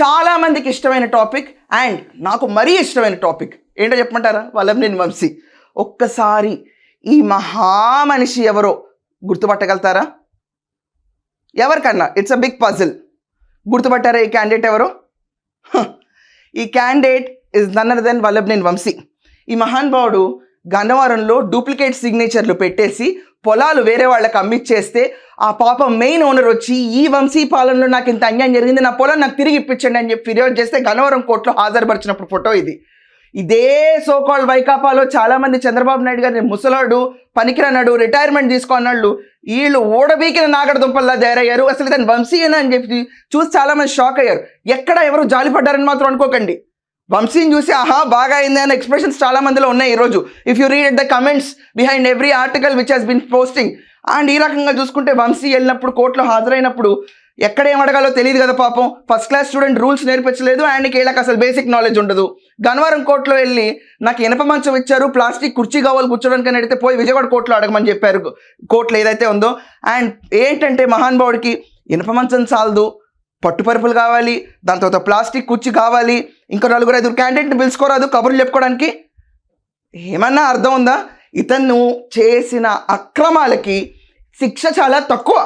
చాలామందికి ఇష్టమైన topic and నాకు మరీ ఇష్టమైన టాపిక్ ఏంటో చెప్పమంటారా? వల్లభనేని వంశీ. ఒక్కసారి ఈ మహామనిషి ఎవరో గుర్తుపట్టగలుగుతారా? ఎవరికన్నా ఇట్స్ అ బిగ్ పజిల్. గుర్తుపట్టారా ఈ క్యాండిడేట్ ఎవరో? ఈ candidate is none other than Vallabhaneni Vamsi. ఈ మహానుభావుడు గన్నవరంలో డూప్లికేట్ సిగ్నేచర్లు పెట్టేసి పొలాలు వేరే వాళ్ళకి అమ్మిచ్చేస్తే ఆ పాపం మెయిన్ ఓనర్ వచ్చి ఈ వంశీ పాలనలో నాకు ఇంత అన్యాయం జరిగింది, నా పొలం నాకు తిరిగి ఇప్పించండి అని చెప్పి ఫిర్యాదు చేస్తే గన్నవరం కోర్టులో హాజరుపరిచినప్పుడు ఫోటో ఇది. ఇదే సోకాల్ వైకాపాలో చాలామంది చంద్రబాబు నాయుడు గారిని ముసలాడు, పనికిరన్నాడు, రిటైర్మెంట్ తీసుకున్నాళ్ళు, వీళ్ళు ఓడబీకిన నాగడ దుంపల్లా తయారయ్యారు. అసలు ఇతను వంశీయేనా అని చెప్పి చూసి చాలామంది షాక్ అయ్యారు. ఎక్కడ ఎవరు జాలిపడ్డారని మాత్రం అనుకోకండి. వంశీని చూసి ఆహా బాగా అయింది అనే ఎక్స్ప్రెషన్స్ చాలా మందిలో ఉన్నాయి ఈరోజు. If you read the comments behind every article which has been posting. And ఈ రకంగా చూసుకుంటే వంశీ వెళ్ళినప్పుడు కోర్టులో హాజరైనప్పుడు ఎక్కడ ఏం అడగాలో తెలియదు కదా పాపం. ఫస్ట్ క్లాస్ స్టూడెంట్ రూల్స్ నేర్పించలేదు అండ్ వీళ్ళకి అసలు బేసిక్ నాలెడ్జ్ ఉండదు. గన్నవరం కోర్టులో వెళ్ళి నాకు ఇనప మంచం ఇచ్చారు, ప్లాస్టిక్ కుర్చీ కావాలి కూర్చోడానికి అని అడిగితే పోయి విజయవాడ కోర్టులో అడగమని చెప్పారు కోర్టులో ఏదైతే ఉందో. అండ్ ఏంటంటే మహానుభావుడికి ఇనప మంచం చాలదు, పట్టుపరుపులు కావాలి, దాని తర్వాత ప్లాస్టిక్ కుర్చీ కావాలి, ఇంకో 4-5 క్యాండిడేట్ని పిలుచుకోరాదు కబుర్లు చెప్పుకోవడానికి. ఏమన్నా అర్థం ఉందా? ఇతను చేసిన అక్రమాలకి శిక్ష చాలా తక్కువ.